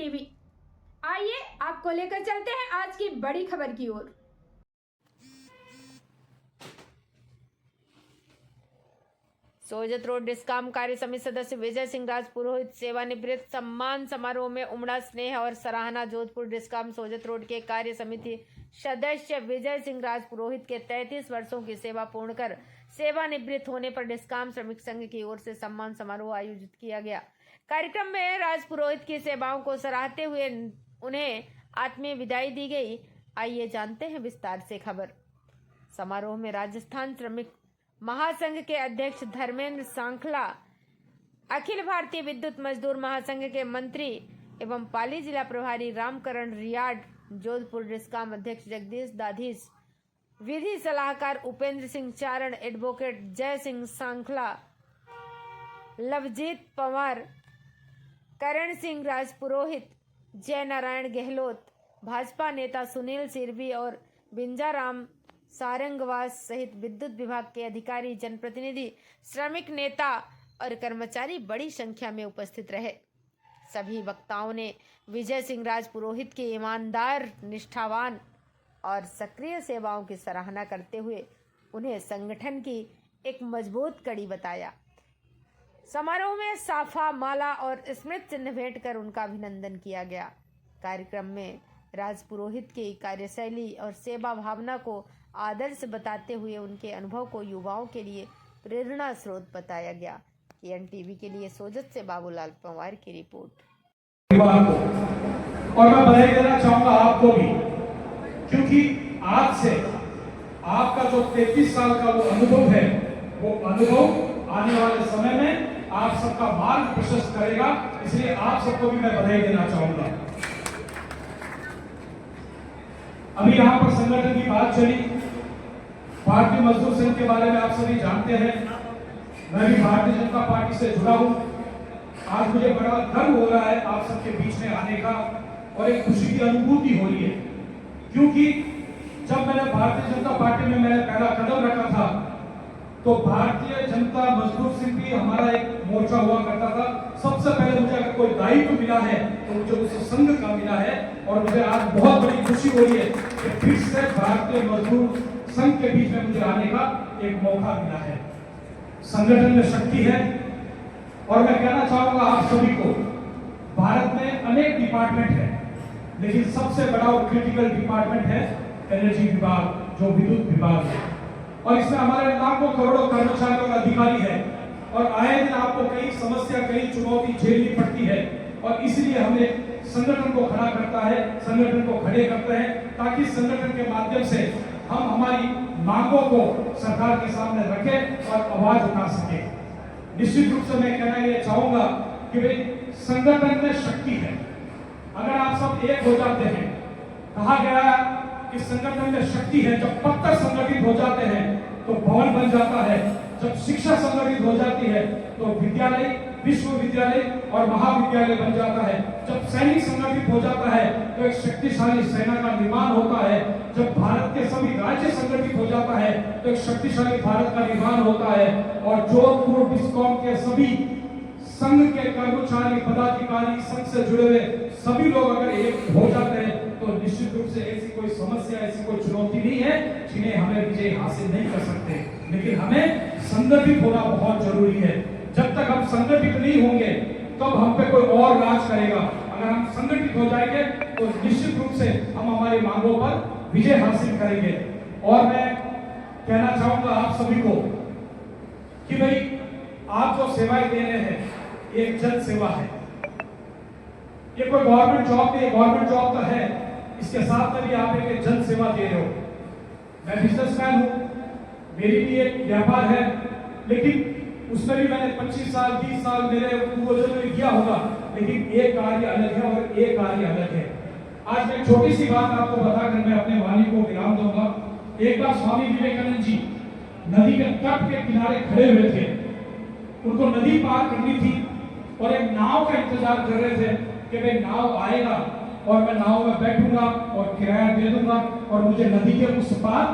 TV. आइए आपको लेकर चलते हैं आज की बड़ी खबर की ओर। सोजत रोड डिस्काम कार्य समिति सदस्य विजय सिंह राजपुरोहित सेवानिवृत्त सम्मान समारोह में उमड़ा स्नेह और सराहना। जोधपुर डिस्काम सोजत रोड के कार्य समिति सदस्य विजय सिंह राजपुरोहित के 33 वर्षों की सेवा पूर्ण कर सेवानिवृत्त होने पर डिस्काम श्रमिक संघ की ओर से सम्मान समारोह आयोजित किया गया। कार्यक्रम में राजपुरोहित की सेवाओं को सराहते हुए उन्हें आत्मीय विदाई दी गई। आइए जानते हैं विस्तार से खबर। समारोह में राजस्थान श्रमिक महासंघ के अध्यक्ष धर्मेंद्र सांखला, अखिल भारतीय विद्युत मजदूर महासंघ के मंत्री एवं पाली जिला प्रभारी रामकरण रियाड, जोधपुर डिस्काम अध्यक्ष जगदीश दाधीस, विधि सलाहकार उपेंद्र सिंह चारण, एडवोकेट जय सिंह सांखला, लवजीत पवार, करण सिंह राजपुरोहित, जय नारायण गहलोत, भाजपा नेता सुनील सिरवी और बिंजाराम सारंगवास सहित विद्युत विभाग के अधिकारी, जनप्रतिनिधि, श्रमिक नेता और कर्मचारी बड़ी संख्या में उपस्थित रहे। सभी वक्ताओं ने विजय सिंह राजपुरोहित की ईमानदार, निष्ठावान और सक्रिय सेवाओं की सराहना करते हुए उन्हें संगठन की एक मजबूत कड़ी बताया। समारोह में साफा, माला और स्मृति चिन्ह भेंट कर उनका अभिनंदन किया गया। कार्यक्रम में राजपुरोहित की कार्यशैली और सेवा भावना को आदर्श बताते हुए उनके अनुभव को युवाओं के लिए प्रेरणा स्रोत बताया गया। केएन टीवी के लिए सोजत से बाबूलाल पवार की रिपोर्ट। और मैं बधाई देना चाहूंगा आपको भी, क्योंकि आज से आपका जो 33 साल का वो अनुभव है, वो अनुभव आने वाले समय में आप सबका मार्ग प्रशस्त करेगा। इसलिए आप सबको भी मैं बधाई देना चाहूंगा। अभी यहाँ पर संगठन की बात चली, भारतीय मजदूर संघ के बारे में आप सभी जानते हैं। मैं भी भारतीय जनता पार्टी से जुड़ा हूँ। आज मुझे बड़ा गर्व हो रहा है आप सबके बीच में आने का और एक खुशी की अनुभूति हो रही है, क्योंकि जब मैंने भारतीय जनता पार्टी में मैंने पहला कदम रखा था तो भारतीय जनता मजदूर संघ भी हमारा एक मोर्चा हुआ करता था। सबसे पहले मुझे अगर कोई दायित्व मिला है तो मुझे उस संघ का मिला है और मुझे आज बहुत बड़ी खुशी हो रही है कि फिर से भारतीय मजदूर संघ के बीच में मुझे आने का एक मौका मिला है। संगठन में शक्ति है और मैं कहना चाहूंगा आप सभी को, भारत में अनेक डिपार्टमेंट है, लेकिन सबसे बड़ा और क्रिटिकल डिपार्टमेंट है एनर्जी विभाग, जो विद्युत विभाग है। और इसमें हमारे लाखों करोड़ों कर्मचारियों का अधिकारी है और आए दिन आपको कई समस्या, कई चुनौती झेलनी पड़ती है और इसलिए हमें संगठन को खड़ा करता है, संगठन को खड़े करते हैं, ताकि संगठन के माध्यम से हम हमारी मांगों को सरकार के सामने रखें और आवाज उठा सके। निश्चित रूप से मैं कहना ये चाहूंगा कि भाई संगठन में शक्ति है। अगर आप सब एक हो जाते हैं, कहा गया कि संगठन में शक्ति है। जब पत्थर संगठित हो जाते हैं तो भवन बन जाता है, जब शिक्षा संगठित हो जाती है तो विद्यालय, विश्वविद्यालय और महाविद्यालय बन जाता है, जब सैनिक संगठित हो जाता है तो एक शक्तिशाली सेना का निर्माण होता है, जब भारत के सभी राज्य संगठित हो जाता है तो एक शक्तिशाली भारत का निर्माण होता है। और जोधपुर डिस्कॉम के सभी संघ के कर्मचारी, पदाधिकारी, संघ से जुड़े हुए सभी लोग अगर एक हो जाते हैं तो निश्चित रूप से ऐसी कोई समस्या, ऐसी कोई चुनौती नहीं है जिन्हें हमें विजय हासिल नहीं कर सकते। लेकिन हमें संगठित होना बहुत जरूरी है। जब तक हम संगठित नहीं होंगे तब हम पे कोई और राज करेगा। अगर हम संगठित हो जाएंगे तो निश्चित रूप से हम हमारी मांगों पर विजय हासिल करेंगे। और मैं कहना चाहूंगा आप सभी को कि भाई आप जो सेवाएं दे रहे हैं ये एक जन सेवा है। ये कोई गवर्नमेंट जॉब नहीं, गवर्नमेंट जॉब तो है, इसके साथ में भी आप एक जन सेवा दे रहे हो। मैं बिजनेसमैन हूं, मेरी भी एक व्यापार है, लेकिन उसमें भी मैंने 25 साल 20 साल मेरे पूर्वजों ने किया होगा, लेकिन एक कार्य अलग है और एक कार्य अलग है। आज मैं छोटी सी बात आपको बताकर मैं अपने वाणी को विराम दूंगा। एक बार स्वामी विवेकानंद जी नदी के तट के किनारे खड़े हुए थे, उनको नदी पार करनी थी और एक नाव का इंतजार कर रहे थे कि भाई नाव आएगा और मैं नाव में बैठूंगा और किराया दे दूंगा और मुझे नदी के उस पार